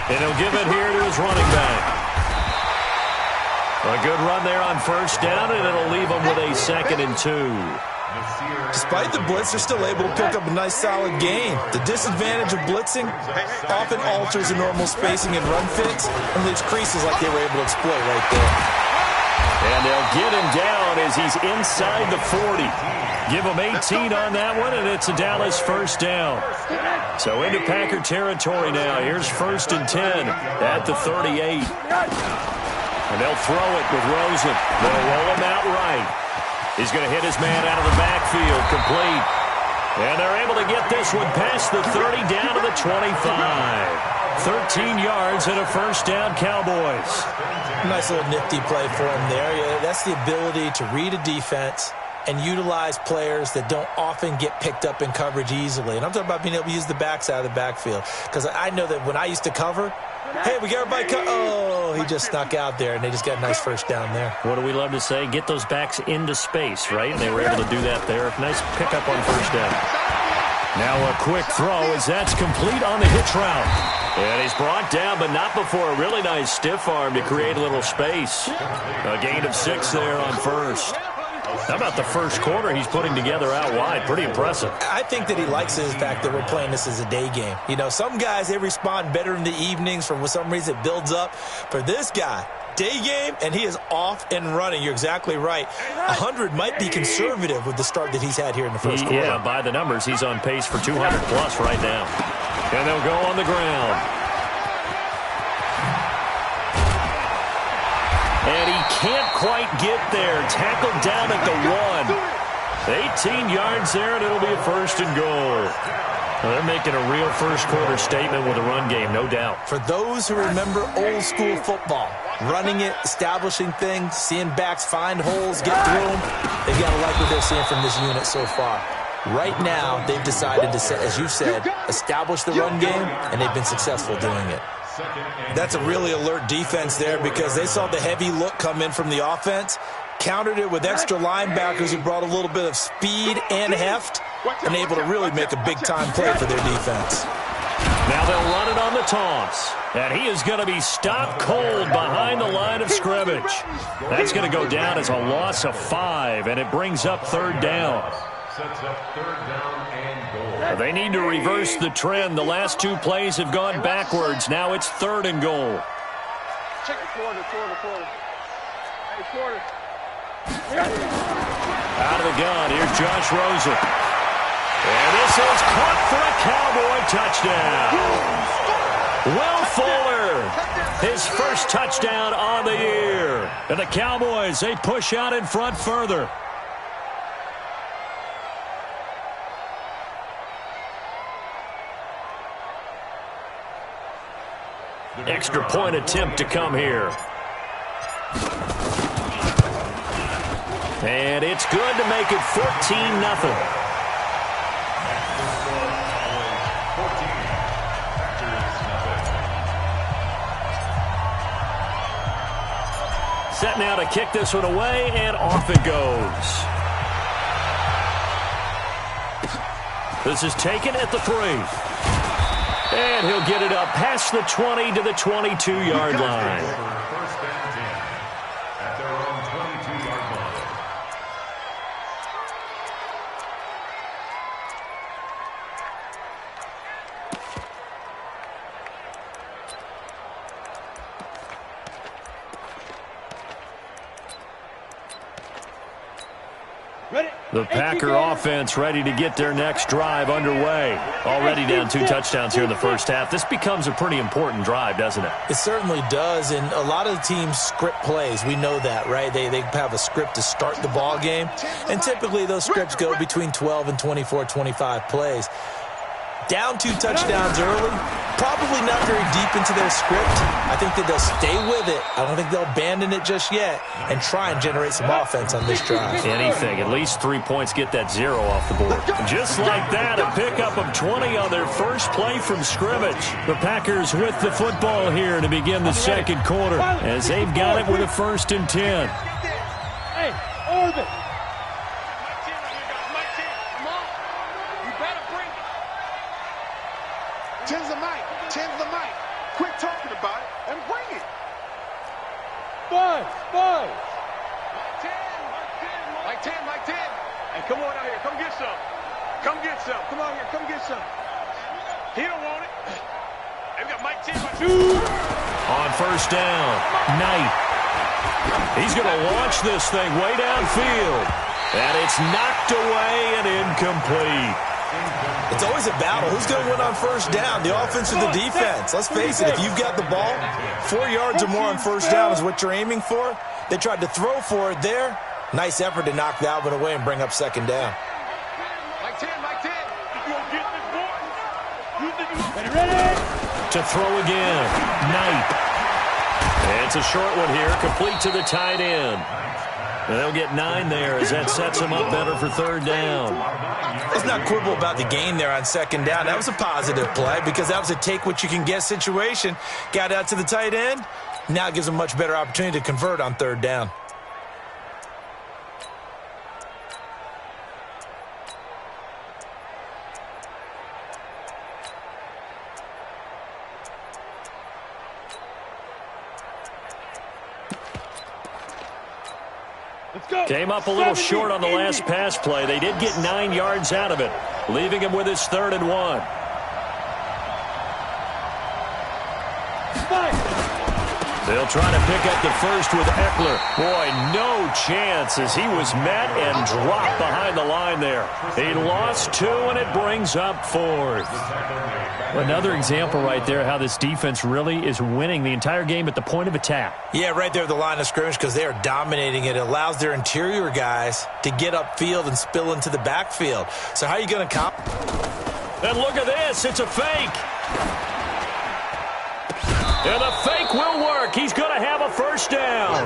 And he'll give it here to his running back. A good run there on first down, and it'll leave them with a 2nd and 2. Despite the blitz, they're still able to pick up a nice, solid gain. The disadvantage of blitzing often alters the normal spacing and run fits and leaves creases like they were able to exploit right there. And they'll get him down as he's inside the 40. Give him 18 on that one, and it's a Dallas first down. So into Packer territory now. Here's 1st and 10 at the 38. And they'll throw it with Rosen. They'll roll him out right. He's going to hit his man out of the backfield, complete. And they're able to get this one past the 30 down to the 25. 13 yards and a first down, Cowboys. Nice little nifty play for him there. Yeah, that's the ability to read a defense and utilize players that don't often get picked up in coverage easily. And I'm talking about being able to use the backs out of the backfield. Because I know that when I used to cover, hey, we got everybody oh, he just snuck out there, and they just got a nice first down there. What do we love to say? Get those backs into space, right? And they were able to do that there. Nice pickup on first down. Now a quick throw as that's complete on the hitch route. And he's brought down, but not before a really nice stiff arm to create a little space. A gain of 6 there on first. How about the first quarter he's putting together out wide? Pretty impressive. I think that he likes the fact that we're playing this as a day game. You know, some guys, they respond better in the evenings. For some reason, it builds up. For this guy, day game, and he is off and running. You're exactly right. 100 might be conservative with the start that he's had here in the first quarter. Yeah, by the numbers, he's on pace for 200-plus right now. And they'll go on the ground. And he can't quite get there. Tackled down at the 1. 18 yards there, and it'll be a 1st and goal. Well, they're making a real first-quarter statement with a run game, no doubt. For those who remember old-school football, running it, establishing things, seeing backs find holes, get through them, they've got to like what they're seeing from this unit so far. Right now, they've decided to, as you said, establish the run game, and they've been successful doing it. That's a really alert defense there because they saw the heavy look come in from the offense, countered it with extra linebackers who brought a little bit of speed and heft, and able to really make a big-time play for their defense. Now they'll run it on the toss, and he is going to be stopped cold behind the line of scrimmage. That's going to go down as a loss of 5, and it brings up 3rd down. Sets up 3rd down and goal. They need to reverse the trend. The last 2 plays have gone backwards. Now it's 3rd and goal. Check the quarter. Hey, quarter. Out of the gun, here's Josh Rosen. And this is caught for a Cowboy touchdown. Will Fuller, his first touchdown on the year. And the Cowboys, they push out in front further. Extra point attempt to come here. And it's good to make it 14-0. Set now to kick this one away, and off it goes. This is taken at the 3. And he'll get it up past the 20 to the 22-yard line. First and 10 at their own 22-yard line. The Packer offense ready to get their next drive underway. Already down 2 touchdowns here in the first half. This becomes a pretty important drive, doesn't it? It certainly does, and a lot of the teams script plays. We know that, right? They have a script to start the ball game, and typically those scripts go between 12 and 24, 25 plays. Down 2 touchdowns early, probably not very deep into their script. I think that they'll stay with it. I don't think they'll abandon it just yet and try and generate some offense on this drive. Anything. At least 3 points, get that 0 off the board. Just like that, a pickup of 20 on their first play from scrimmage. The Packers with the football here to begin the second quarter as they've got it with a 1st and 10. Hey, orbit. Tens the mic. Tens the mic. Quit talking about it and bring it. Five. Mike 10. Hey, come on out here. Come get some. Come on here. Come get some. He don't want it. Hey, we got Mike 10. On first down, Knight. He's going to launch this thing way downfield. And it's knocked away and incomplete. It's always a battle. Who's going to win on first down, the offense or the defense? Let's face it, if you've got the ball, 4 yards or more on first down is what you're aiming for. They tried to throw for it there. Nice effort to knock that one away and bring up second down. Mike 10. You gonna get this boy? You think you ready? To throw again, Knight. And it's a short one here, complete to the tight end. And they'll get 9 there as that sets them up better for third down. Let's not quibble about the gain there on second down. That was a positive play because that was a take-what-you-can-get situation. Got out to the tight end. Now it gives them a much better opportunity to convert on third down. Came up a little short on the last pass play. They did get 9 yards out of it, leaving him with his 3rd and 1. They'll try to pick up the first with Eckler. Boy, no chance as he was met and dropped behind the line there. He lost 2, and it brings up 4th. Another example right there how this defense really is winning the entire game at the point of attack. Yeah, right there at the line of scrimmage because they are dominating it. It allows their interior guys to get upfield and spill into the backfield. So how are you going to comp? And look at this. It's a fake. And the fake will work. He's going to have a first down.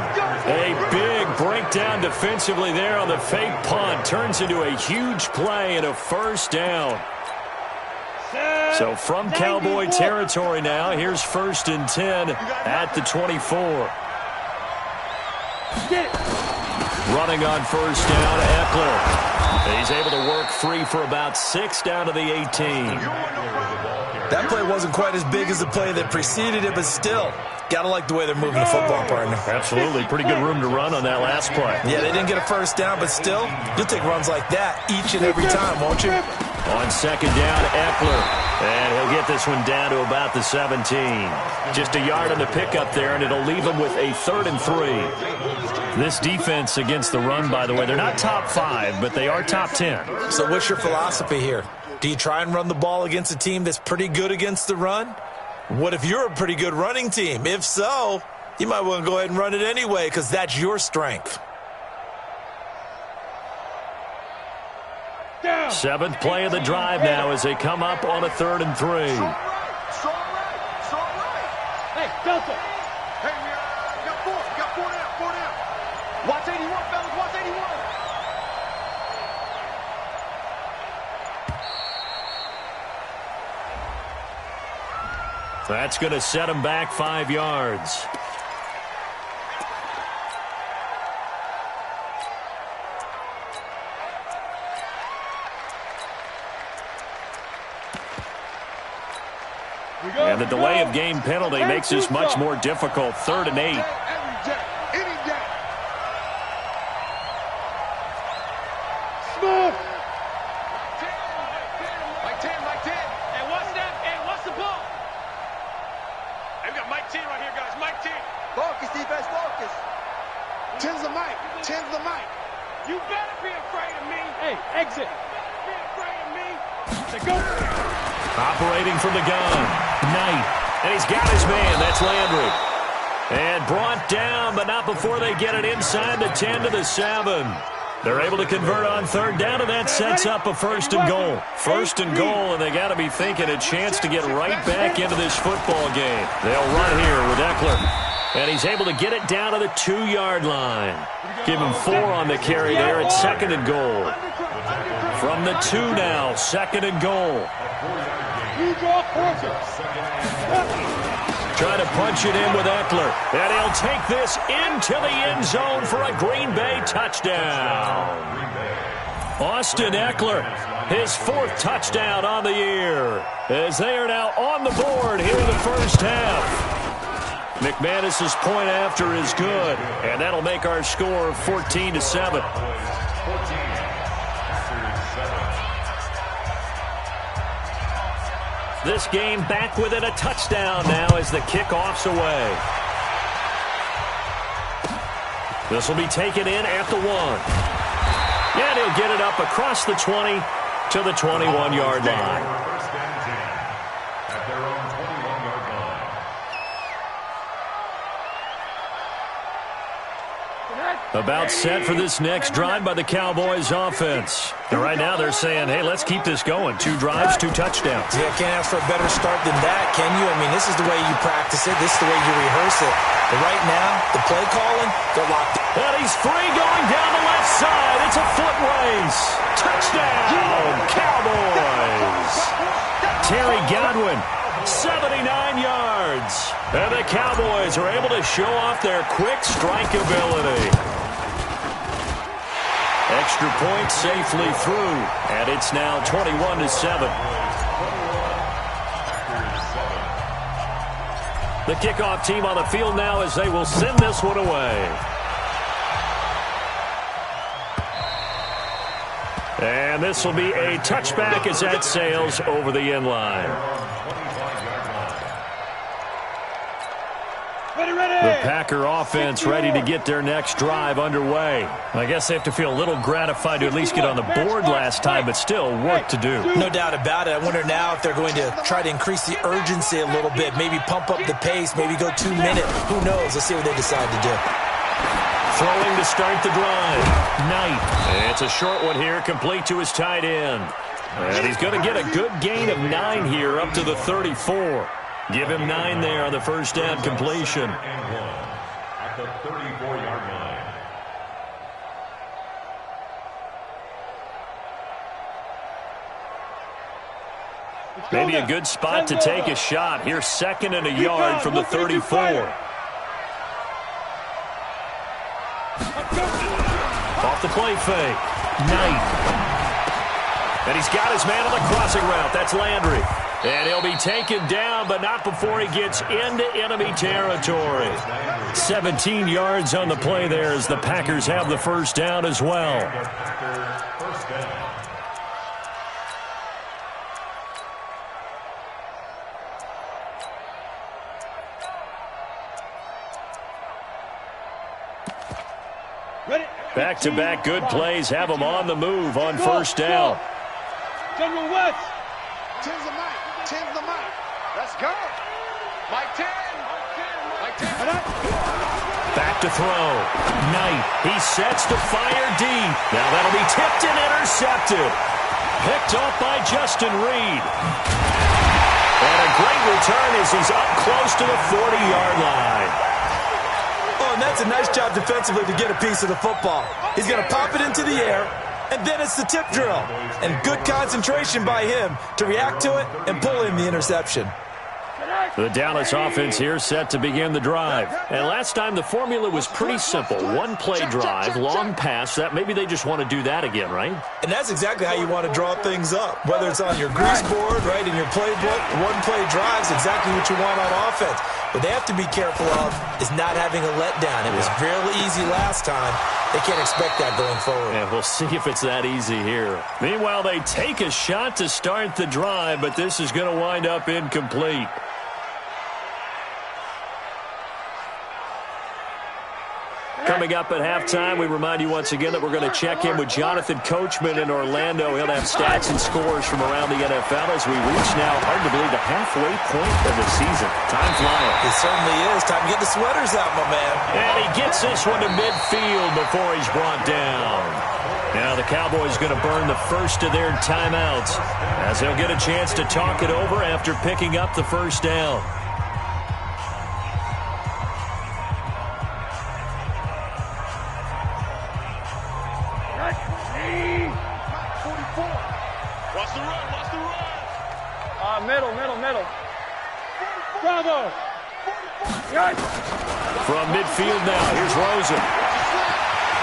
A big breakdown defensively there on the fake punt. Turns into a huge play and a first down. So from Cowboy territory now, here's 1st and 10 at the 24. Running on first down, Eckler. He's able to work free for about 6 down to the 18. That play wasn't quite as big as the play that preceded it, but still, got to like the way they're moving the football, partner. Absolutely. Pretty good room to run on that last play. Yeah, they didn't get a first down, but still, you'll take runs like that each and every time, won't you? On second down, Eckler. And he'll get this one down to about the 17. Just a yard on the pickup there, and it'll leave him with a 3rd and 3. This defense against the run, by the way, they're not top 5, but they are top 10. So what's your philosophy here? Do you try and run the ball against a team that's pretty good against the run? What if you're a pretty good running team? If so, you might want to go ahead and run it anyway because that's your strength. 7th play of the drive now as they come up on a 3rd and 3. So right. Hey, Delta. Hey, we got 4. We got 4 down. Watch 81, fellas. Watch 81. That's going to set him back 5 yards. And the delay of game penalty makes this much more difficult. 3rd and 8. Smith. Mike 10. Hey, what's that? Hey, what's the ball? Hey, we got Mike 10 right here, guys. Mike 10. Focus, defense, focus. 10's the mic. You better be afraid of me. Hey, exit. You better be afraid of me. Go. Operating from the gun, Knight. And he's got his man. That's Landry. And brought down, but not before they get it inside the 10 to the 7. They're able to convert on 3rd down, and that sets up a 1st and goal. 1st and goal, and they got to be thinking a chance to get right back into this football game. They'll run here with Eckler. And he's able to get it down to the 2-yard line. Give him 4 on the carry there at 2nd and goal. From the 2 now, 2nd and goal. Trying to punch it in with Eckler. And he'll take this into the end zone for a Green Bay touchdown. Austin Eckler, his 4th touchdown on the year, as they are now on the board here in the first half. McManus's point after is good, and that'll make our score 14-7. This game back within a touchdown now as the kickoff's away. This will be taken in at the 1. And he'll get it up across the 20 to the 21-yard line. First and 10 at their own 21-yard line. About set for this next drive by the Cowboys offense. And right now they're saying, hey, let's keep this going. 2 drives, 2 touchdowns. Yeah, can't ask for a better start than that, can you? I mean, this is the way you practice it. This is the way you rehearse it. But right now, the play calling, they're locked in. And he's free going down the left side. It's a foot race. Touchdown, Cowboys. Terry Godwin, 79 yards. And the Cowboys are able to show off their quick strike ability. Extra point safely through. And it's now 21-7. The kickoff team on the field now as they will send this one away. And this will be a touchback as that sails over the end line. The Packer offense ready to get their next drive underway. I guess they have to feel a little gratified to at least get on the board last time, but still work to do. No doubt about it. I wonder now if they're going to try to increase the urgency a little bit, maybe pump up the pace, maybe go 2 minute. Who knows? Let's see what they decide to do. Throwing to start the drive. Knight. It's a short one here, complete to his tight end. And he's going to get a good gain of 9 here up to the 34. Give him 9 there on the first down completion. At the 34-yard line. Maybe a good spot to take a shot. Here's 2nd and a yard from the 34. Off the play fake. Knight. And he's got his man on the crossing route. That's Landry. And he'll be taken down, but not before he gets into enemy territory. 17 yards on the play there as the Packers have the first down as well. First down. Back-to-back good plays have them on the move on first down. General West. 10's the mic. 10's the mic. Let's go. Mike 10. Mike 10. Back to throw. Knight. He sets to fire deep. Now that'll be tipped and intercepted. Picked off by Justin Reed. And a great return as he's up close to the 40-yard line. Oh, and that's a nice job defensively to get a piece of the football. He's going to pop it into the air, and then it's the tip drill. And good concentration by him to react to it and pull in the interception. The Dallas offense here set to begin the drive. And last time the formula was pretty simple. One play drive, long pass. That maybe they just want to do that again, right? And that's exactly how you want to draw things up. Whether it's on your grease board, right, in your playbook, one play drives exactly what you want on offense. What they have to be careful of is not having a letdown. It was fairly easy last time. They can't expect that going forward. Yeah, we'll see if it's that easy here. Meanwhile, they take a shot to start the drive, but this is going to wind up incomplete. Coming up at halftime, we remind you once again that we're going to check in with Jonathan Coachman in Orlando. He'll have stats and scores from around the NFL as we reach now, hard to believe, the halfway point of the season. Time flying. It certainly is. Time to get the sweaters out, my man. And he gets this one to midfield before he's brought down. Now the Cowboys going to burn the first of their timeouts as they'll get a chance to talk it over after picking up the first down. Middle. Bravo. From midfield now, here's Rosen.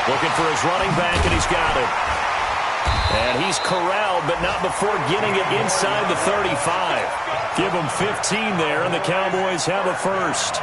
Looking for his running back, and he's got it. And he's corralled, but not before getting it inside the 35. Give him 15 there, and the Cowboys have a first.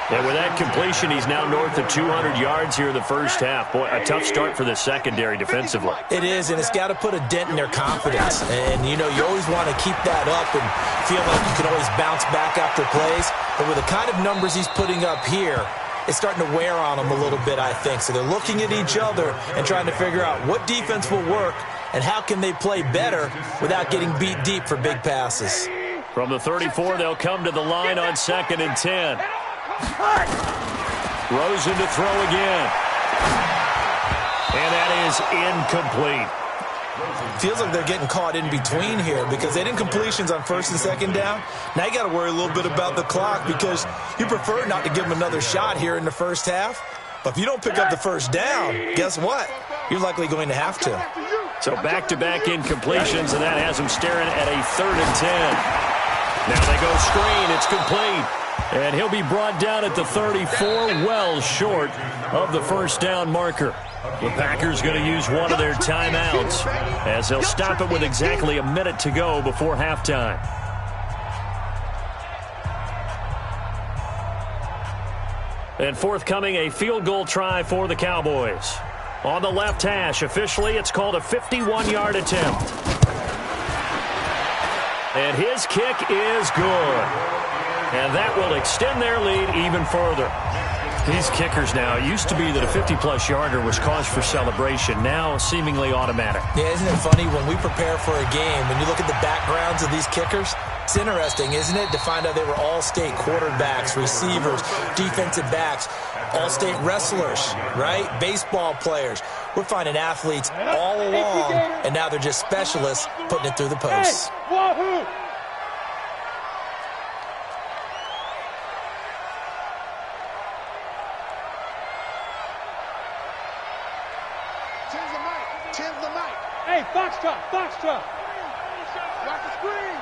And with that completion, he's now north of 200 yards here in the first half. Boy, a tough start for the secondary defensively. It is, and it's got to put a dent in their confidence. And, you know, you always want to keep that up and feel like you can always bounce back after plays. But with the kind of numbers he's putting up here, it's starting to wear on them a little bit, I think. So they're looking at each other and trying to figure out what defense will work and how can they play better without getting beat deep for big passes. From the 34, they'll come to the line on 2nd and 10. Rosen to throw again. And that is incomplete. Feels like they're getting caught in between here because they didn't completions on 1st and 2nd down. Now you got to worry a little bit about the clock because you prefer not to give them another shot here in the first half. But if you don't pick up the first down, guess what? You're likely going to have to. So back-to-back incompletions, and that has them staring at a 3rd and 10. Now they go screen. It's complete. And he'll be brought down at the 34, well short of the first down marker. The Packers going to use one of their timeouts as they'll stop it with exactly a minute to go before halftime. And forthcoming, a field goal try for the Cowboys. On the left hash, officially, it's called a 51-yard attempt. And his kick is good. And that will extend their lead even further. These kickers now, it used to be that a 50-plus yarder was cause for celebration. Now, seemingly automatic. Yeah, isn't it funny when we prepare for a game, when you look at the backgrounds of these kickers, it's interesting, isn't it, to find out they were all-state quarterbacks, receivers, defensive backs, all-state wrestlers, right? Baseball players. We're finding athletes all along, and now they're just specialists putting it through the posts. Wahoo! Hey, Foxtrot! Watch the screen!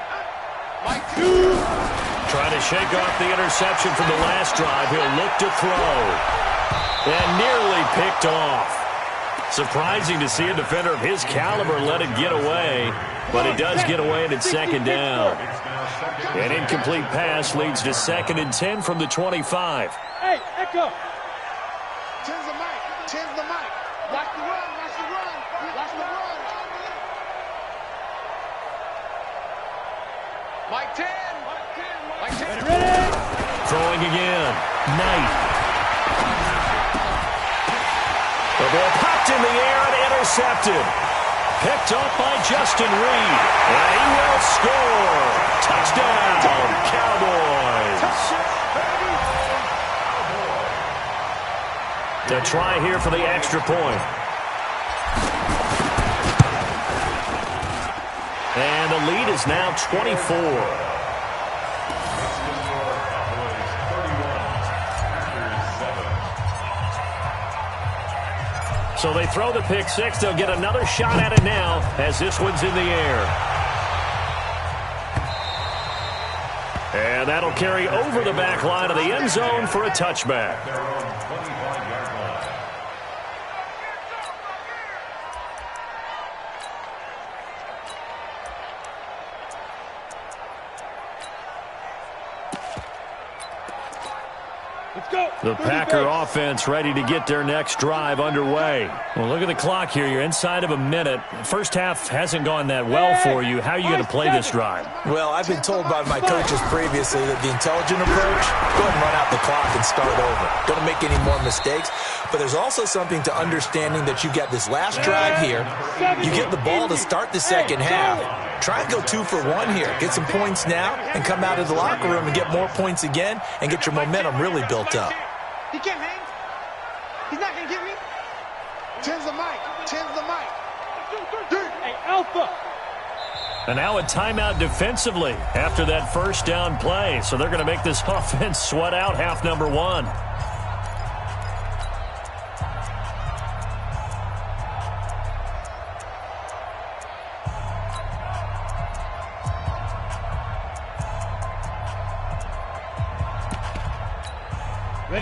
Mike two! Trying to shake off the interception from the last drive. He'll look to throw. And nearly picked off. Surprising to see a defender of his caliber let it get away. But it does get away, and it's 2nd down. An incomplete pass leads to 2nd and 10 from the 25. Hey, Echo! Tens the mic. Watch the run. Mike 10. Ready? Throwing again. Knight. The ball popped in the air and intercepted. Picked up by Justin Reed. And he will score. Touchdown, Cowboys. To try here for the extra point. And the lead is now 24. So they throw the pick six. They'll get another shot at it now as this one's in the air. And that'll carry over the back line of the end zone for a touchback. The Packer offense ready to get their next drive underway. Well, look at the clock here. You're inside of a minute. First half hasn't gone that well for you. How are you going to play this drive? Well, I've been told by my coaches previously that the intelligent approach, go ahead and run out the clock and start over. Don't make any more mistakes. But there's also something to understanding that you got this last drive here. You get the ball to start the second half. Try and go 2 for 1 here. Get some points now and come out of the locker room and get more points again and get your momentum really built up. He can't hang. He's not going to get me. Tens the mic. Hey, Alpha. And now a timeout defensively after that first down play. So they're going to make this offense sweat out half number 1.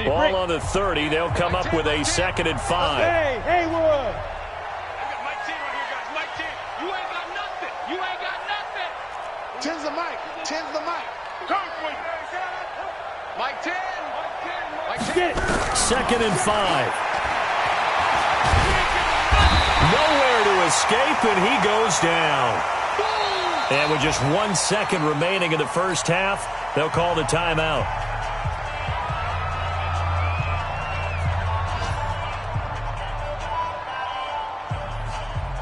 Ball on the 30. They'll come up with a 2nd and 5. Hey, Haywood. I've got Mike 10 right here, guys. Mike 2nd and 5. Nowhere to escape, and he goes down. And with just 1 second remaining in the first half, they'll call the timeout.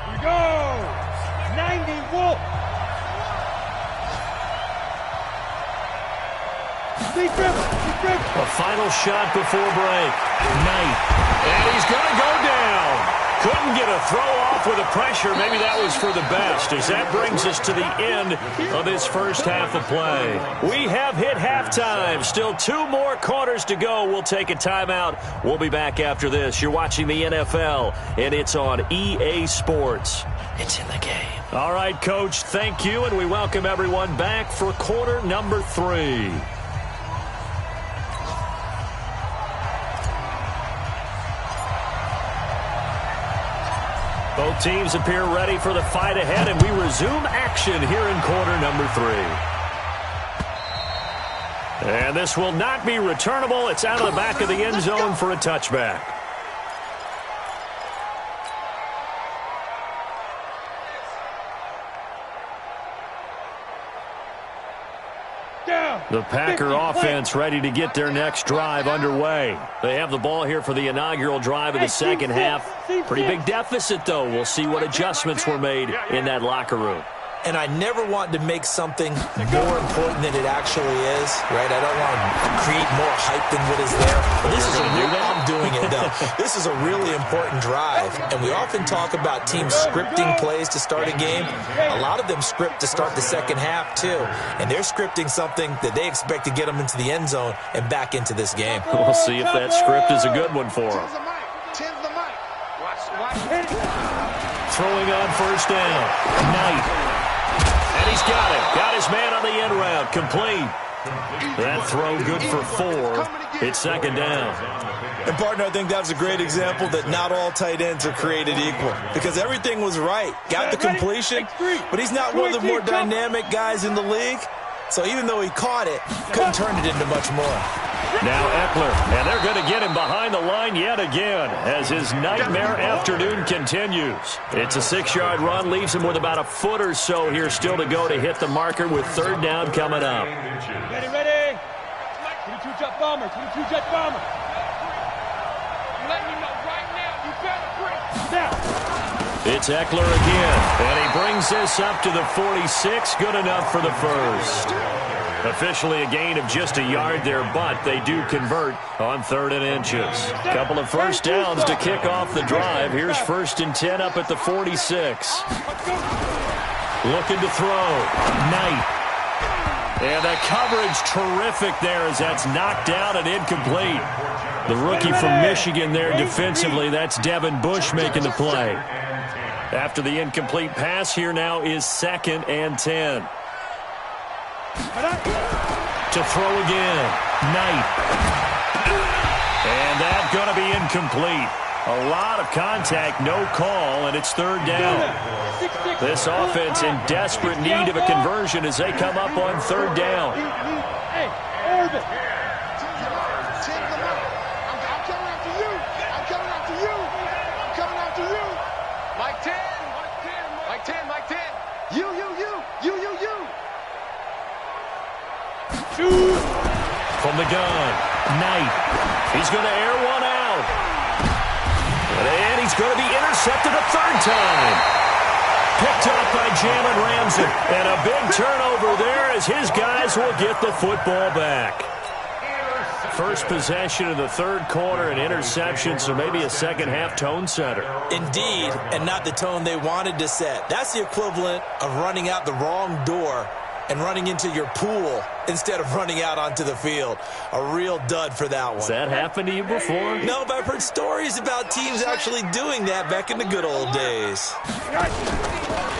Here we go. 90 Wolf. A final shot before break. Knight. And he's going to go down. Couldn't get a throw off with the pressure. Maybe that was for the best, as that brings us to the end of this first half of play. We have hit halftime. Still 2 more quarters to go. We'll take a timeout. We'll be back after this. You're watching the NFL, and it's on EA Sports. It's in the game. All right, Coach, thank you, and we welcome everyone back for quarter number 3. Both teams appear ready for the fight ahead, and we resume action here in quarter number 3. And this will not be returnable. It's out of the back of the end zone for a touchback. The Packer offense ready to get their next drive underway. They have the ball here for the inaugural drive of the second half. Pretty big deficit, though. We'll see what adjustments were made in that locker room. And I never want to make something more important than it actually is, right? I don't want to create more hype than what is there. But this is I'm doing it, though. This is a really important drive. And we often talk about teams scripting plays to start a game. A lot of them script to start the second half, too. And they're scripting something that they expect to get them into the end zone and back into this game. We'll see if that script is a good one for them. Throwing on first down. Knight. And he's got it. Got his man on the end route. Complete. That throw good for 4. It's second down. And, partner, I think that's a great example that not all tight ends are created equal. Because everything was right. Got the completion, but he's not one of the more dynamic guys in the league. So even though he caught it, couldn't turn it into much more. Now Eckler, and they're going to get him behind the line yet again as his nightmare afternoon continues. It's a 6-yard run, leaves him with about a foot or so here still to go to hit the marker with third down coming up. Ready. 22-jet bomber, 22-jet bomber. I'm letting you know right now, you better bring down. It's Eckler again, and he brings this up to the 46. Good enough for the first. Officially a gain of just a yard there, but they do convert on 3rd and inches. Couple of first downs to kick off the drive. Here's 1st and 10 up at the 46. Looking to throw. Knight. And the coverage terrific there as that's knocked down and incomplete. The rookie from Michigan there defensively. That's Devin Bush making the play. After the incomplete pass, here now is 2nd and 10. To throw again. Knight. And that's going to be incomplete. A lot of contact, no call, and it's 3rd down. This offense in desperate need of a conversion as they come up on 3rd down. Hey, Orbit. I'm coming after you. Mike 10. You. Shoot. From the gun, Knight. He's going to air one out. And he's going to be intercepted a 3rd time. Picked up by Jalen Ramsey. And a big turnover there as his guys will get the football back. First possession of the 3rd quarter, an interception, so maybe a second-half tone setter. Indeed, and not the tone they wanted to set. That's the equivalent of running out the wrong door and running into your pool instead of running out onto the field. A real dud for that one. Has that happened to you before? No, but I've heard stories about teams actually doing that back in the good old days.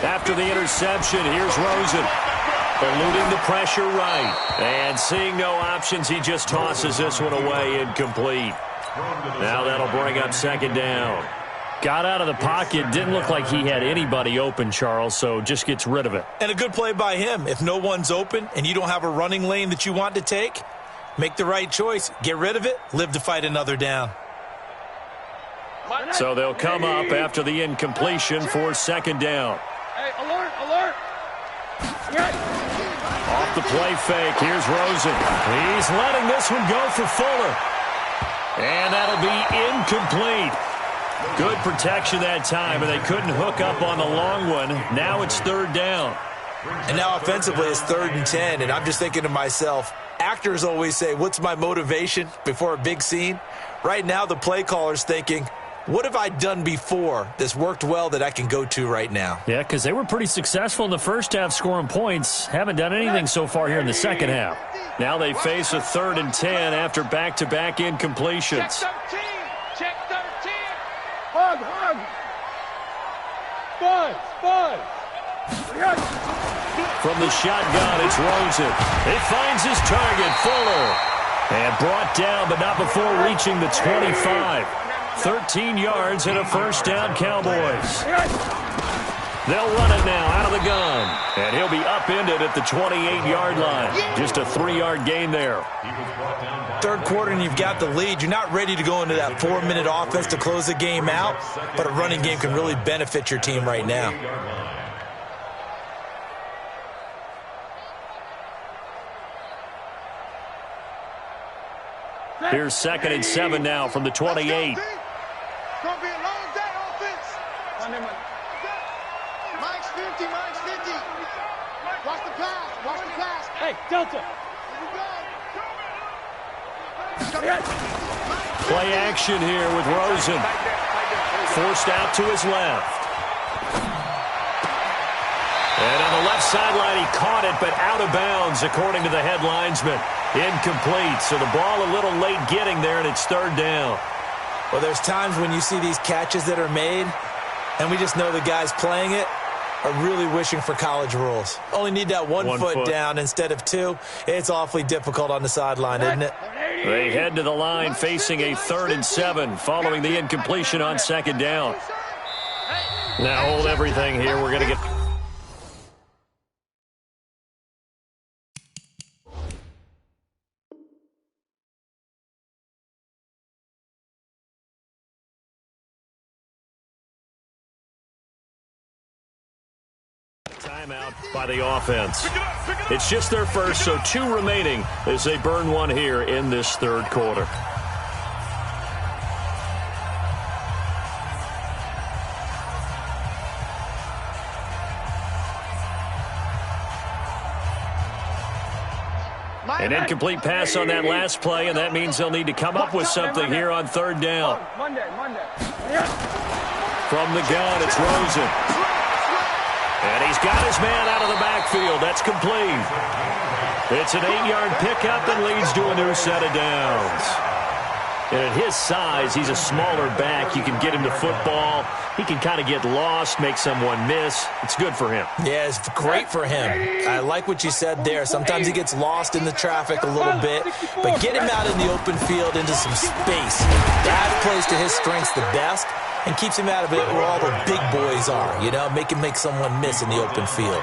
After the interception, here's Rosen. Eluding the pressure right. And seeing no options, he just tosses this one away incomplete. Now that'll bring up 2nd down. Got out of the pocket. Didn't look like he had anybody open, Charles, so just gets rid of it. And a good play by him. If no one's open and you don't have a running lane that you want to take, Make the right choice. Get rid of it. Live to fight another down. So they'll come up after the incompletion for second down. Hey, alert, alert. Off the play fake, here's Rosen. He's letting this one go for Fuller. And that'll be incomplete. Good protection that time, and they couldn't hook up on the long one. Now it's third down. And now offensively it's 3rd and 10, and I'm just thinking to myself, actors always say, what's my motivation before a big scene? Right now the play caller's thinking, what have I done before that's worked well that I can go to right now? Yeah, because they were pretty successful in the first half scoring points. Haven't done anything so far here in the second half. Now they face a 3rd and 10 after back-to-back incompletions. Check 13. Check 13. Hug, hug. Buzz. From the shotgun, it's Rosen. He finds his target, Fuller. And brought down, but not before reaching the 25. 13 yards and a first down, Cowboys. They'll run it now out of the gun. And he'll be upended at the 28-yard line. Just a 3-yard gain there. Third quarter and you've got the lead. You're not ready to go into that 4-minute offense to close the game out, but a running game can really benefit your team right now. Here's 2nd and 7 now from the 28. It's going to be a long day offense. Mike's 50. Watch the pass. Hey, Delta. Play action here with Rosen. Forced out to his left. And on the left sideline, he caught it, but out of bounds, according to the head linesman. Incomplete, so the ball a little late getting there, and it's third down. Well, there's times when you see these catches that are made, and we just know the guys playing it are really wishing for college rules. Only need that one foot down instead of 2. It's awfully difficult on the sideline, isn't it? They head to the line facing a 3rd and 7 following the incompletion on second down. Now hold everything here. We're going to get... Timeout by the offense. It's just their first, so 2 remaining as they burn one here in this third quarter. An incomplete pass on that last play, and that means they'll need to come up with something here on third down. From the gun, it's Rosen. And he's got his man out of the backfield. That's complete. It's an 8-yard pickup and leads to a new set of downs. And at his size, he's a smaller back. You can get him to football. He can kind of get lost, make someone miss. It's good for him. Yeah, it's great for him. I like what you said there. Sometimes he gets lost in the traffic a little bit, but get him out in the open field into some space. That plays to his strengths the best and keeps him out of it where all the big boys are, you know, make someone miss in the open field.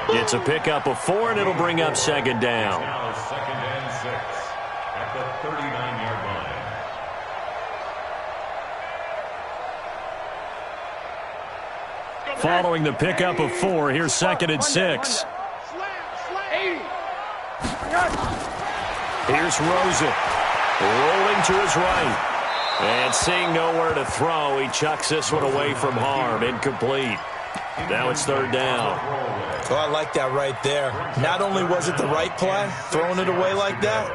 It's a pickup of 4, and it'll bring up second down. Now 2nd and 6 at the 39-yard line. Following the pickup of 4, here's 2nd and 6. Here's Rosen, rolling to his right. And seeing nowhere to throw, he chucks this one away from harm. Incomplete. Now it's third down. Oh, I like that right there. Not only was it the right play, throwing it away like that,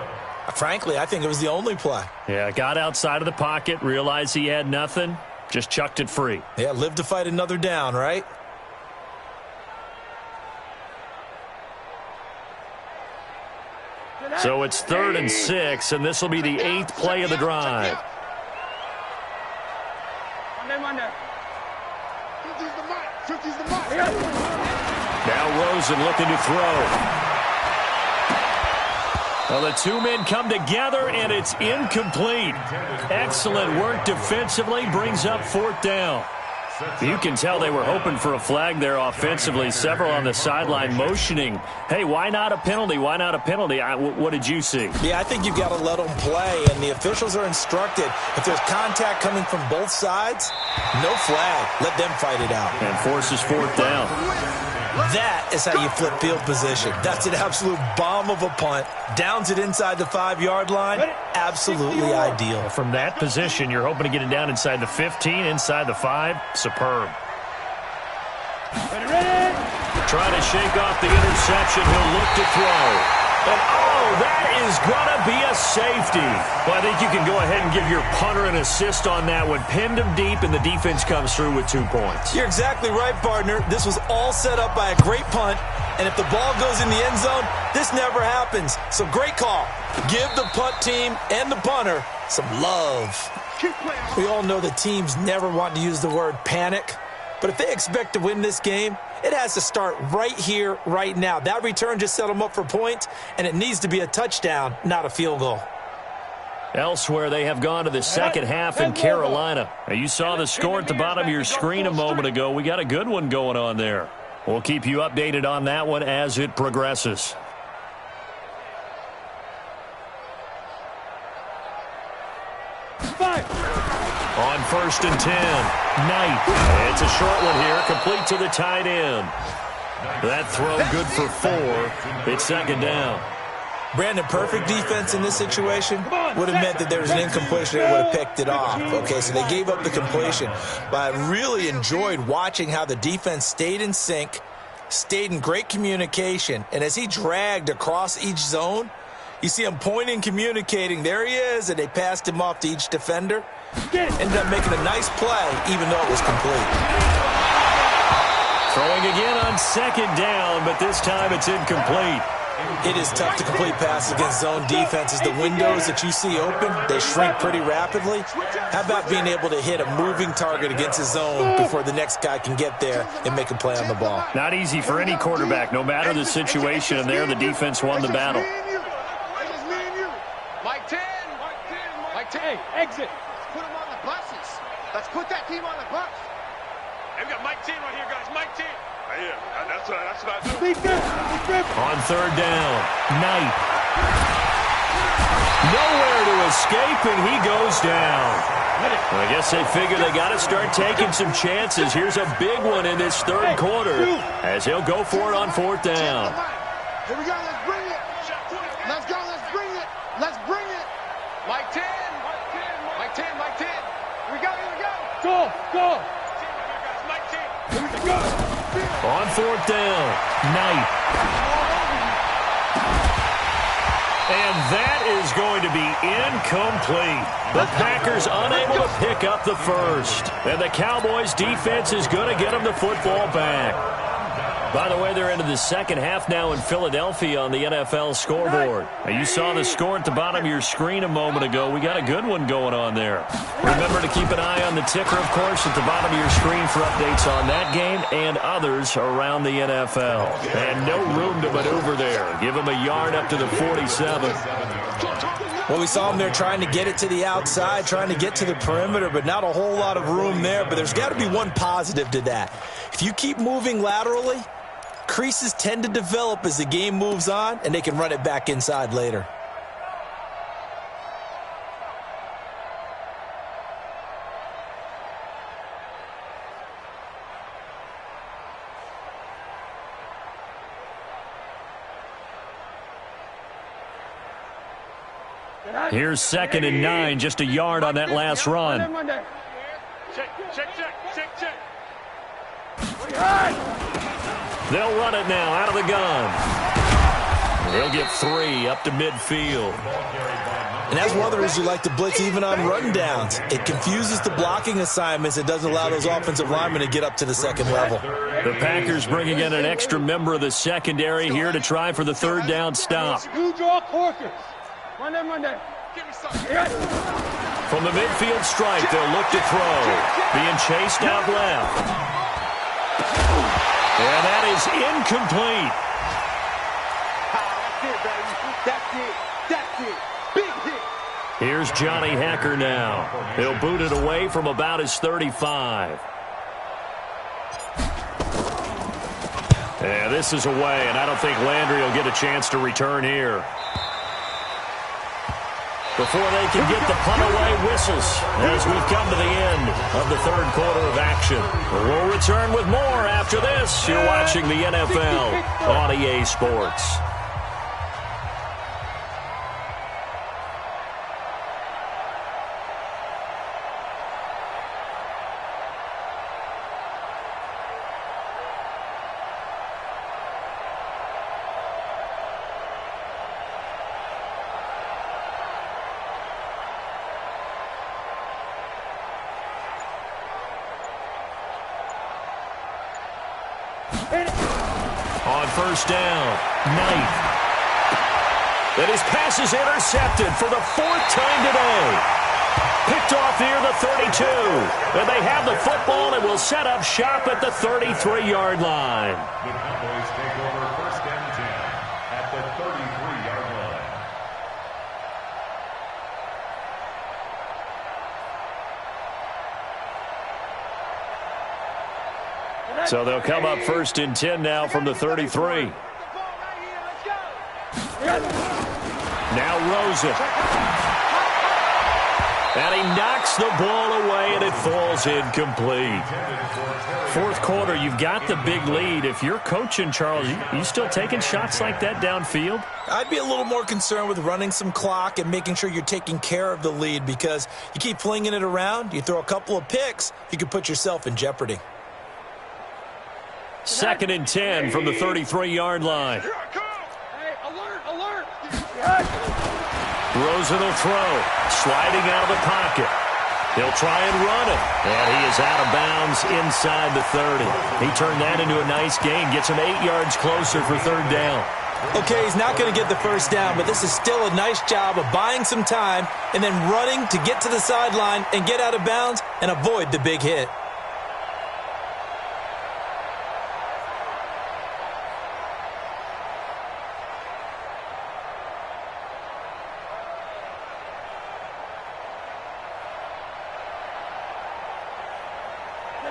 frankly, I think it was the only play. Yeah, got outside of the pocket, realized he had nothing, just chucked it free. Yeah, live to fight another down, right? So it's 3rd and 6, and this will be the 8th play of the drive. Now Rosen looking to throw. Well, the 2 men come together, and it's incomplete. Excellent work defensively, brings up 4th down. You can tell they were hoping for a flag there offensively. Several on the sideline motioning, hey, why not a penalty? Why not a penalty? What did you see? Yeah, I think you've got to let them play, and the officials are instructed. If there's contact coming from both sides, no flag. Let them fight it out. And forces fourth down. That is how you flip field position. That's an absolute bomb of a punt. Downs it inside the 5-yard line. Absolutely ideal. From that position, you're hoping to get it down inside the 15, inside the 5. Superb. Trying to shake off the interception. He'll look to throw. And, that is going to be a safety. Well, I think you can go ahead and give your punter an assist on that one. Pinned him deep, and the defense comes through with 2 points. You're exactly right, partner. This was all set up by a great punt, and if the ball goes in the end zone, this never happens. So great call. Give the punt team and the punter some love. We all know the teams never want to use the word panic, but if they expect to win this game, it has to start right here, right now. That return just set them up for points, and it needs to be a touchdown, not a field goal. Elsewhere, they have gone to the second half in Carolina. Now, you saw the score at the bottom of your screen a moment ago. We got a good one going on there. We'll keep you updated on that one as it progresses. On 1st and 10, Knight. It's a short one here, complete to the tight end. That throw good for 4. It's second down. Brandon, perfect defense in this situation would have meant that there was an incompletion. They would have picked it off. Okay, so they gave up the completion. But I really enjoyed watching how the defense stayed in sync, stayed in great communication, and as he dragged across each zone, you see him pointing, communicating. There he is, and they passed him off to each defender. Ended up making a nice play, even though it was complete. Throwing again on second down, but this time it's incomplete. It is tough to complete passes against zone defenses. The windows that you see open, they shrink pretty rapidly. How about being able to hit a moving target against his zone before the next guy can get there and make a play on the ball? Not easy for any quarterback, no matter the situation, and there the defense won the battle. Mike 10. Mike 10. Hey, exit. Let's put him on the buses. Let's put that team on the bus. Hey, we got Mike 10 right here, guys. Mike 10. Yeah, that's what I do. On third down, Knight. Nowhere to escape, and he goes down. I guess they figure they got to start taking some chances. Here's a big one in this third quarter as he'll go for it on 4th down. Here we go. Let's bring it. Let's go. Let's bring it. Let's bring it. Mike 10. Mike 10. Mike 10. Here we go. Here we go. Go. Mike 10. Here we go. On 4th down, Knight. And that is going to be incomplete. The Packers unable to pick up the first. And the Cowboys defense is going to get them the football back. By the way, they're into the second half now in Philadelphia on the NFL scoreboard. Now, you saw the score at the bottom of your screen a moment ago. We got a good one going on there. Remember to keep an eye on the ticker, of course, at the bottom of your screen for updates on that game and others around the NFL. And no room to maneuver there. Give them a yard up to the 47. Well, we saw him there trying to get it to the outside, trying to get to the perimeter, but not a whole lot of room there. But there's got to be one positive to that. If you keep moving laterally, creases tend to develop as the game moves on, and they can run it back inside later. Here's 2nd and 9, just a yard on that last run. Check. They'll run it now out of the gun. They'll get 3 up to midfield. And that's one of the reasons you like to blitz even on rundowns. It confuses the blocking assignments. It doesn't allow those offensive linemen to get up to the second level. The Packers bringing in an extra member of the secondary here to try for the 3rd down stop. You draw corkers. Run them. From the midfield stripe, they'll look to throw. Being chased out left. And that is incomplete. That's it. Big hit. Here's Johnny Hecker now. He'll boot it away from about his 35. And this is away, and I don't think Landry will get a chance to return here. Before they can get the punt away, whistles as we've come to the end of the third quarter of action. We'll return with more after this. You're watching the NFL on EA Sports. On first down, Knight. And his pass is intercepted for the fourth time today. Picked off near the 32. And they have the football and will set up shop at the 33-yard line. The Cowboys take over first and 10 at the 33-yard line. So they'll come up first and 10 now from the 33. Now Rosen. And he knocks the ball away, and it falls incomplete. Fourth quarter, you've got the big lead. If you're coaching, Charles, you still taking shots like that downfield? I'd be a little more concerned with running some clock and making sure you're taking care of the lead, because you keep flinging it around, you throw a couple of picks, you could put yourself in jeopardy. Second and 10 from the 33-yard line. Hey, alert, alert. Rosen will throw, sliding out of the pocket. He'll try and run it, and he is out of bounds inside the 30. He turned that into a nice gain, gets him 8 yards closer for third down. Okay, he's not going to get the first down, but this is still a nice job of buying some time and then running to get to the sideline and get out of bounds and avoid the big hit.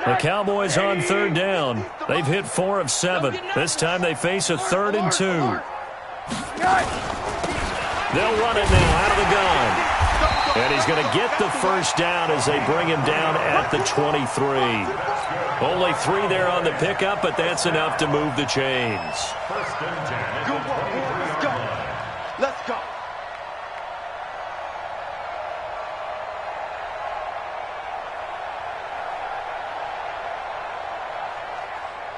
The Cowboys on third down. They've hit 4 of 7. This time they face a 3rd and 2. They'll run it now out of the gun. And he's going to get the first down as they bring him down at the 23. Only 3 there on the pickup, but that's enough to move the chains. First and 10 at the 23-yard line. Let's go.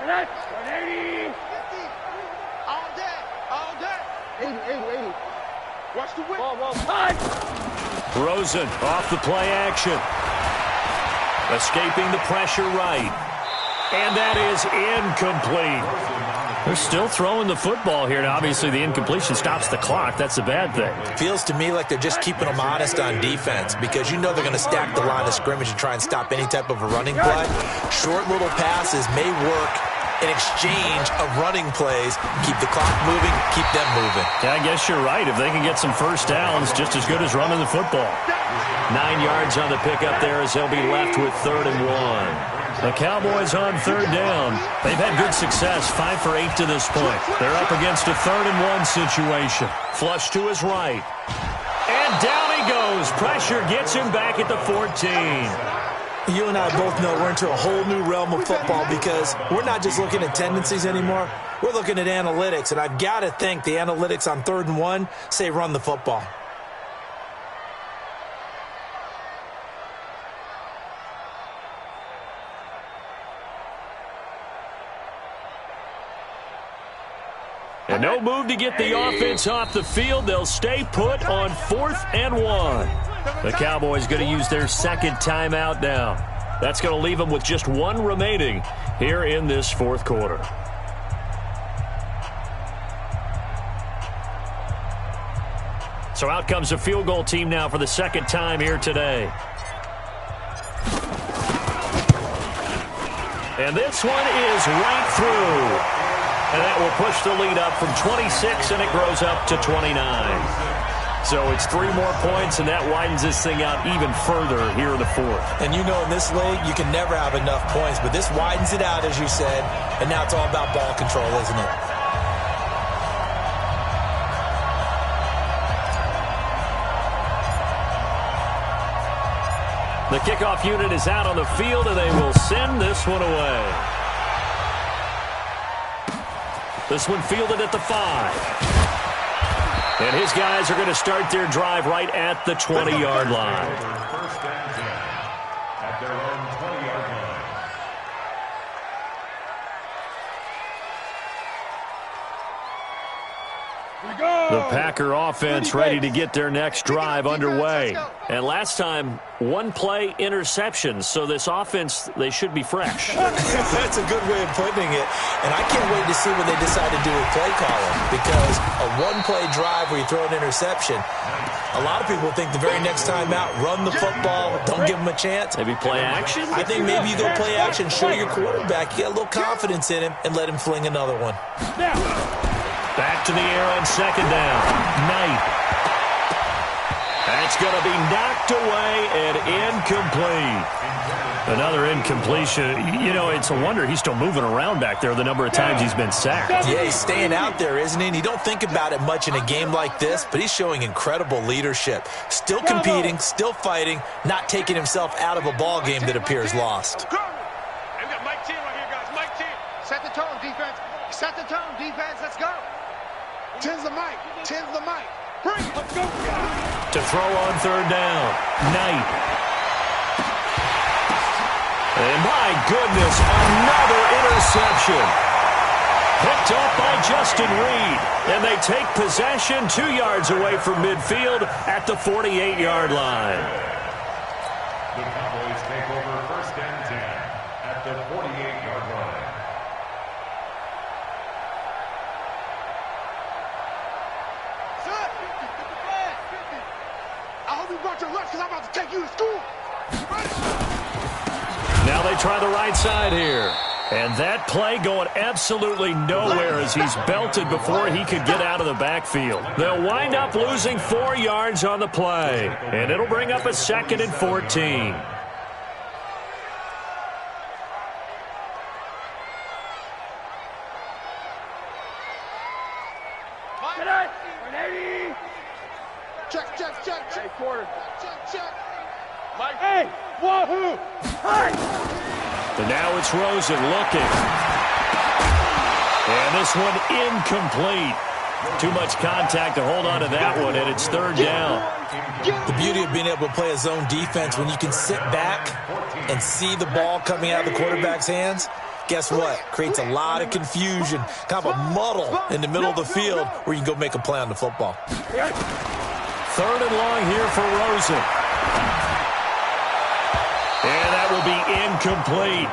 That's 180. 50. All day. All day. 80, 80, 80. Watch the whip. Ball, time. Rosen off the play action. Escaping the pressure right. And that is incomplete. They're still throwing the football here. Now, obviously, the incompletion stops the clock. That's a bad thing. Feels to me like they're just keeping them honest on defense, because you know they're going to stack the line of scrimmage and try and stop any type of a running play. Short little passes may work in exchange of running plays. Keep the clock moving, keep them moving. Yeah, I guess you're right. If they can get some first downs, just as good as running the football. 9 yards on the pickup there as they'll be left with 3rd and 1. The Cowboys on third down. They've had good success, 5 for 8 to this point. They're up against a 3rd and 1 situation. Flush to his right. And down he goes. Pressure gets him back at the 14. You and I both know we're into a whole new realm of football, because we're not just looking at tendencies anymore. We're looking at analytics, and I've got to think the analytics on 3rd and 1 say run the football. And no move to get the offense off the field. They'll stay put on 4th and 1. The Cowboys going to use their second timeout now. That's going to leave them with just 1 remaining here in this 4th quarter. So out comes a field goal team now for the second time here today. And this one is right through. And that will push the lead up from 26, and it grows up to 29. So it's 3 more points, and that widens this thing out even further here in the fourth. And you know in this league, you can never have enough points, but this widens it out, as you said, and now it's all about ball control, isn't it? The kickoff unit is out on the field, and they will send this one away. This one fielded at the 5. And his guys are going to start their drive right at the 20-yard line. First and 10 at their own 20-yard line. The Packer offense ready to get their next drive underway. And last time, 1-play interception. So this offense, they should be fresh. That's a good way of putting it. And I can't wait to see what they decide to do with play calling. Because a 1-play drive where you throw an interception, a lot of people think the very next time out, run the football, don't give them a chance. Maybe play action? I think maybe you go play action, show your quarterback, you get a little confidence in him, and let him fling another one. Back to the air on second down. Knight. That's going to be knocked away and incomplete. Another incompletion. You know, it's a wonder he's still moving around back there the number of times he's been sacked. Yeah, he's staying out there, isn't he? And you don't think about it much in a game like this, but he's showing incredible leadership. Still competing, still fighting, not taking himself out of a ball game that appears lost. Hey, we got Mike 10 right here, guys. Mike 10. Set the tone, defense. Set the tone, defense. Let's go. 10's the mic. 10's the mic. Bring it. Let's go. To throw on third down. Knight. And my goodness, another interception. Picked up by Justin Reed. And they take possession 2 yards away from midfield at the 48-yard line. The Cowboys take over first and 10 at the 48-yard line. I hope you brought your lunch because I'm about to take you to school. Now they try the right side here. And that play going absolutely nowhere as he's belted before he could get out of the backfield. They'll wind up losing 4 yards on the play. And it'll bring up a 2nd and 14. Check, check, check, check. Hey, quarter. Check, check. Mike. Hey, wahoo! Hey! And now it's Rosen looking. And this one incomplete. Too much contact to hold on to that one, and it's third down. The beauty of being able to play a zone defense when you can sit back and see the ball coming out of the quarterback's hands, guess what? Creates a lot of confusion, kind of a muddle in the middle of the field where you can go make a play on the football. Third and long here for Rosen. And that will be incomplete.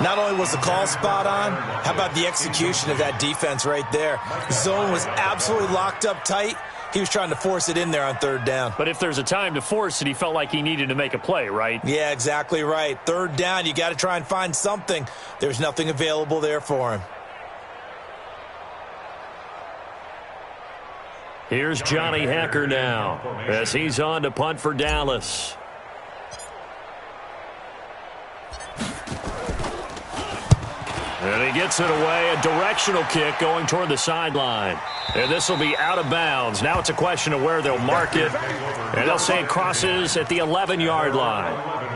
Not only was the call spot on, how about the execution of that defense right there? Zone was absolutely locked up tight. He was trying to force it in there on third down. But if there's a time to force it, he felt like he needed to make a play, right? Yeah, exactly right. Third down, you got to try and find something. There's nothing available there for him. Here's Johnny Hacker now as he's on to punt for Dallas. And he gets it away, a directional kick going toward the sideline. And this will be out of bounds. Now it's a question of where they'll mark it. And they'll say it crosses at the 11-yard line.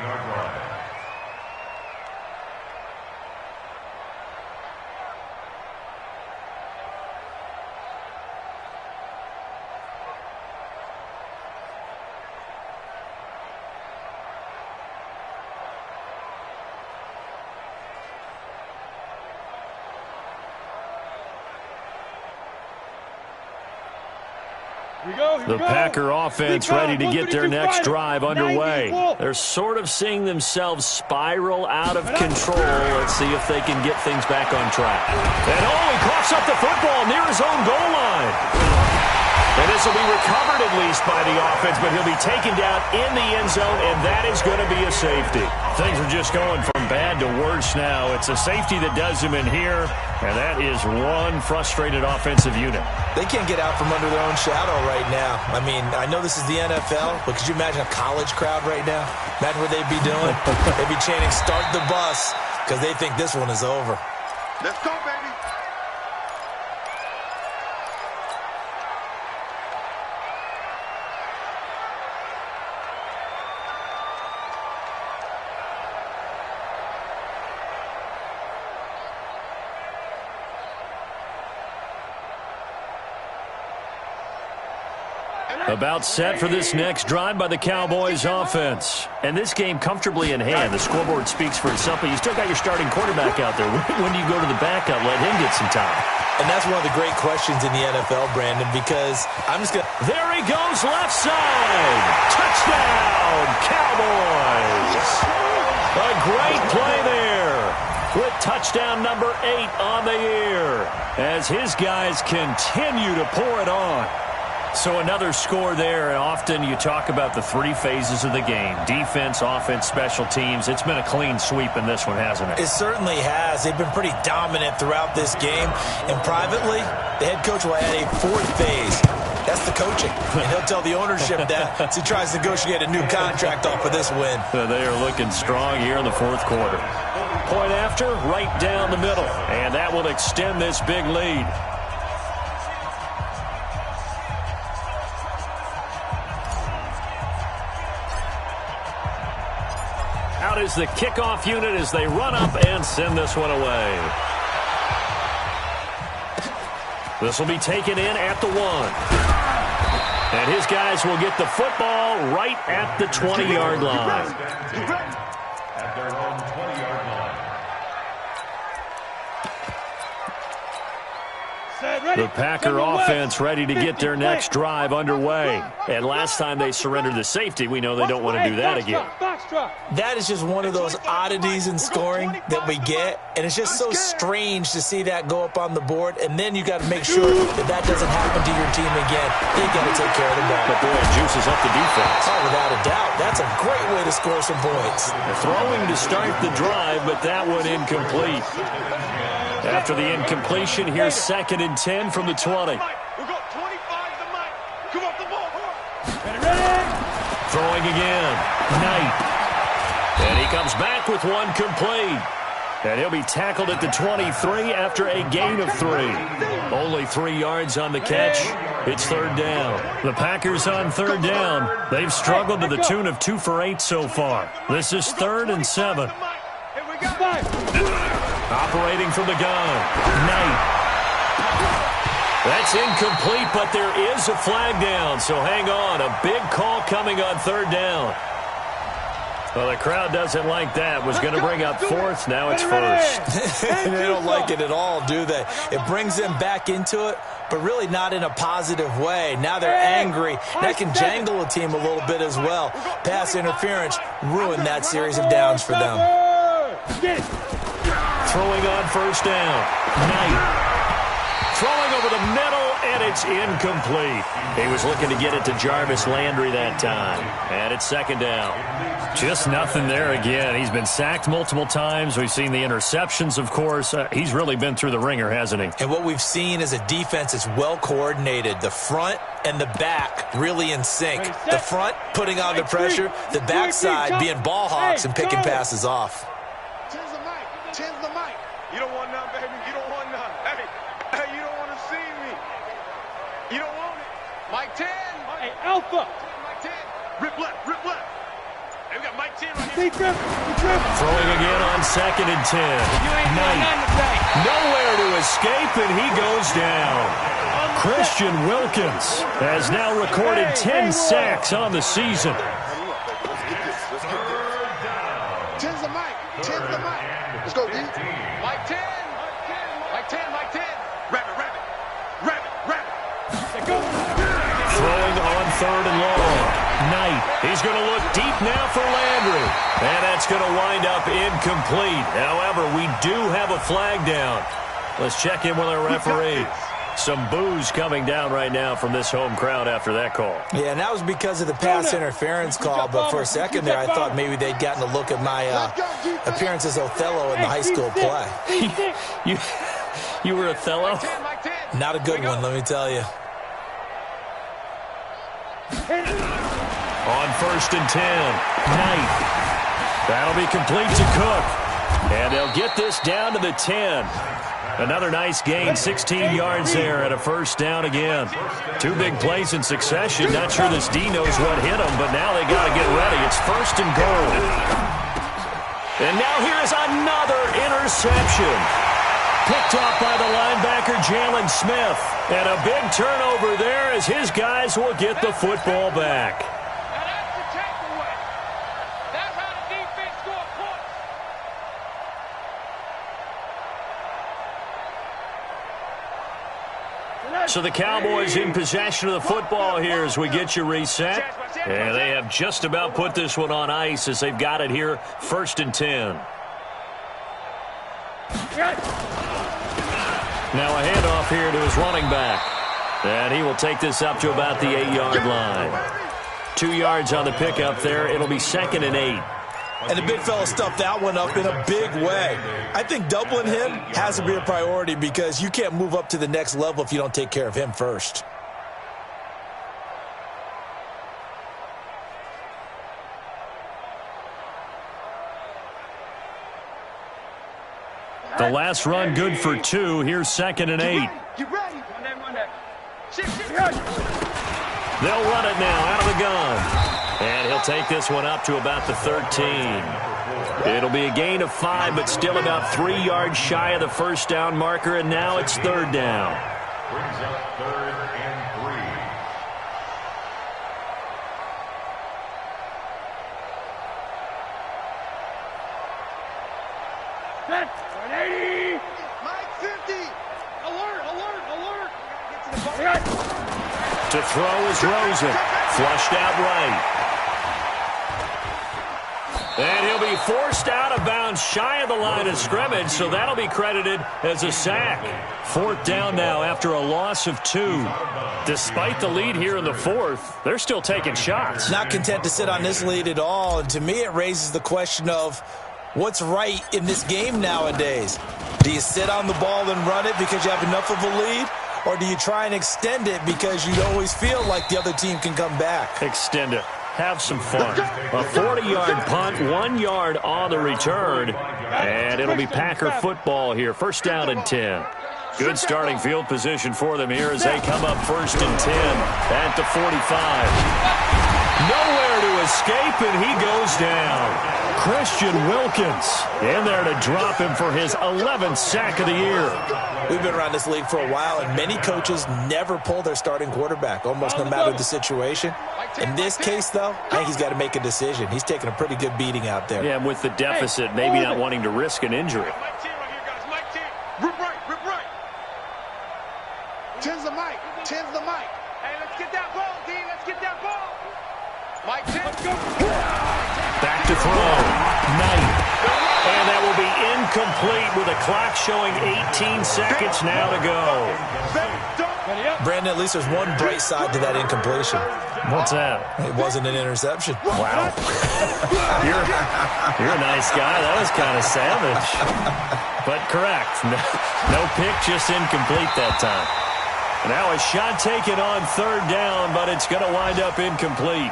The Packer offense ready to get their next drive underway. They're sort of seeing themselves spiral out of control. Let's see if they can get things back on track. And he coughs up the football near his own goal line. And this will be recovered at least by the offense, but he'll be taken down in the end zone, and that is going to be a safety. Things are just going from bad to worse now. It's a safety that does him in here, and that is one frustrated offensive unit. They can't get out from under their own shadow right now. I mean, I know this is the NFL, but could you imagine a college crowd right now? Imagine what they'd be doing. They'd be chanting, "Start the bus," because they think this one is over. Let's go, baby. About set for this next drive by the Cowboys offense. And this game comfortably in hand. The scoreboard speaks for itself, but you still got your starting quarterback out there. When do you go to the backup, let him get some time? And that's one of the great questions in the NFL, Brandon, because I'm just going to... There he goes, left side. Touchdown, Cowboys. A great play there with touchdown number 8 on the year as his guys continue to pour it on. So another score there, and often you talk about the 3 phases of the game. Defense, offense, special teams. It's been a clean sweep in this one, hasn't it? It certainly has. They've been pretty dominant throughout this game. And privately, the head coach will add a 4th phase. That's the coaching. And he'll tell the ownership that as he tries to negotiate a new contract off of this win. They are looking strong here in the 4th quarter. Point after, right down the middle. And that will extend this big lead. Out is the kickoff unit as they run up and send this one away. This will be taken in at the 1. And his guys will get the football right at the 20-yard line. At their own 20-yard line. The Packer offense ready to get their next drive underway. And last time they surrendered the safety, we know they don't want to do that again. That is just one of those oddities in scoring that we get. And it's just so strange to see that go up on the board. And then you got to make sure that that doesn't happen to your team again. You got to take care of the ball. But boy, it juices up the defense. Oh, without a doubt. That's a great way to score some points. Throwing to start the drive, but that one incomplete. After the incompletion, here's 2nd and 10 from the 20. We'll go 25 to Mike. Come off the ball. Throwing again. Knight. And he comes back with one complete. And he'll be tackled at the 23 after a gain of 3. Only 3 yards on the catch. It's 3rd down. The Packers on 3rd down. They've struggled to the tune of 2 for 8 so far. This is 3rd and 7. Operating from the gun. Knight. That's incomplete, but there is a flag down, so hang on. A big call coming on 3rd down. Well, the crowd doesn't like that. Was going to bring up 4th. Now it's 1st. They don't like it at all, do they? It brings them back into it, but really not in a positive way. Now they're angry. That can jangle a team a little bit as well. Pass interference ruined that series of downs for them. Throwing on 1st down. Knight. Throwing over the middle, and it's incomplete. He was looking to get it to Jarvis Landry that time. And it's 2nd down. Just nothing there again. He's been sacked multiple times. We've seen the interceptions, of course. He's really been through the ringer, hasn't he? And what we've seen is a defense that's well coordinated. The front and the back really in sync. The front putting on the pressure. The backside being ball hawks and picking passes off. Tens the mic. You don't want none, baby. You don't want none. Hey, you don't want to see me. You don't want it. Mike 10. Hey, Alpha. Mike 10. Rip left. Hey, we got Mike 10 right here. Throwing again on 2nd and 10. Knight. Nowhere to escape, and he goes down. Christian Wilkins has now recorded 10 sacks on the season. Tens the mic. Let's go, D. Mike 10. Mike 10. Rabbit. Throwing on 3rd and long. Knight. He's going to look deep now for Landry. And that's going to wind up incomplete. However, we do have a flag down. Let's check in with our referee. Some boos coming down right now from this home crowd after that call. Yeah, and that was because of the pass interference call, but for a second there, I thought maybe they'd gotten a look at my appearance as Othello in the high school play. You were Othello? Not a good one, let me tell you. On 1st and 10, Knight. That'll be complete to Cook. And they'll get this down to the 10. Another nice gain, 16 yards there and a first down again. 2 big plays in succession. Not sure this D knows what hit them, but now they got to get ready. It's 1st and goal. And now here is another interception. Picked off by the linebacker, Jalen Smith. And a big turnover there as his guys will get the football back. So the Cowboys in possession of the football here as we get you reset. And they have just about put this one on ice as they've got it here, 1st and 10. Now a handoff here to his running back. And he will take this up to about the 8-yard line. 2 yards on the pickup there. It'll be 2nd and 8. And the big fella stuffed that one up in a big way. I think doubling him has to be a priority because you can't move up to the next level if you don't take care of him first. The last run good for 2. Here's 2nd and 8. They'll run it now out of the gun. And he'll take this one up to about the 13. It'll be a gain of 5, but still about 3 yards shy of the first down marker, and now it's 3rd down. Brings up 3rd and 3. Set. 180. Mike 50. Alert, alert, alert. Get to the ball. To throw is Rosen. Flushed out right. And he'll be forced out of bounds shy of the line of scrimmage, so that'll be credited as a sack. 4th down now after a loss of 2. Despite the lead here in the 4th, they're still taking shots. Not content to sit on this lead at all, and to me it raises the question of what's right in this game nowadays. Do you sit on the ball and run it because you have enough of a lead? Or do you try and extend it because you always feel like the other team can come back? Extend it. Have some fun. A 40-yard punt, 1 yard on the return. And it'll be Packer football here. 1st down and 10. Good starting field position for them here as they come up 1st and 10 at the 45. Nowhere to escape, and he goes down. Christian Wilkins in there to drop him for his 11th sack of the year. We've been around this league for a while, and many coaches never pull their starting quarterback, almost no matter the situation. In this case, though, I think he's got to make a decision. He's taking a pretty good beating out there. Yeah, with the deficit, maybe not wanting to risk an injury. Mike 10 right here, guys. Mike 10. Rip right, rip right. 10's the Mike. 10's the Mike. Hey, let's get that ball, D. Let's get that ball. Mike 10. Let's go. Back to throw. Knight. And that will be incomplete with a clock showing 18 seconds now to go. Brandon, at least there's one bright side to that incompletion. What's that? It wasn't an interception. Wow. You're a nice guy. That was kind of savage. But correct. No pick, just incomplete that time. Now a shot taken on 3rd down, but it's going to wind up incomplete.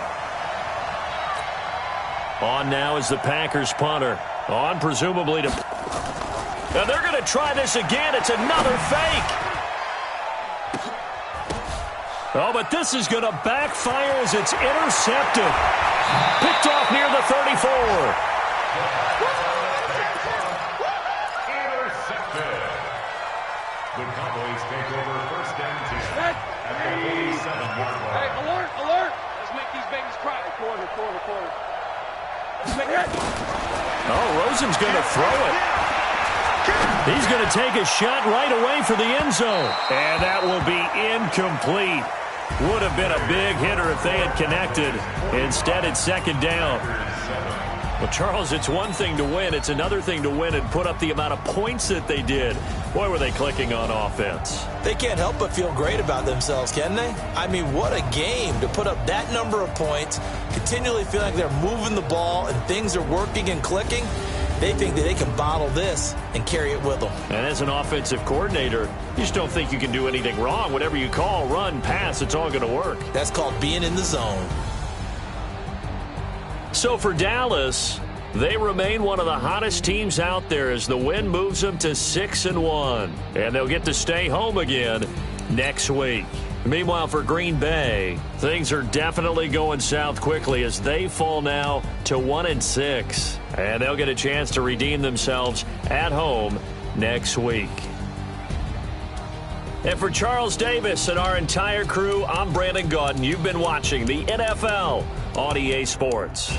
On now is the Packers punter. On presumably to... Now they're going to try this again. It's another fake. Oh, but this is going to backfire as it's intercepted. Picked off near the 34. Intercepted. The Cowboys take over 1st and 10 at the 47-yard line. Hey, alert, alert. Let's make these babies cry. Quarter. Let's make it. Oh, Rosen's going to throw it. He's going to take a shot right away for the end zone. And that will be incomplete. Would have been a big hitter if they had connected. Instead, it's 2nd down. Well, Charles, it's one thing to win. It's another thing to win and put up the amount of points that they did. Boy, were they clicking on offense. They can't help but feel great about themselves, can they? I mean, what a game to put up that number of points, continually feel like they're moving the ball and things are working and clicking. They think that they can bottle this and carry it with them. And as an offensive coordinator, you just don't think you can do anything wrong. Whatever you call, run, pass, it's all going to work. That's called being in the zone. So for Dallas, they remain one of the hottest teams out there as the win moves them to 6-1. And they'll get to stay home again next week. Meanwhile, for Green Bay, things are definitely going south quickly as they fall now to 1-6. And they'll get a chance to redeem themselves at home next week. And for Charles Davis and our entire crew, I'm Brandon Gaudin. You've been watching the NFL on EA Sports.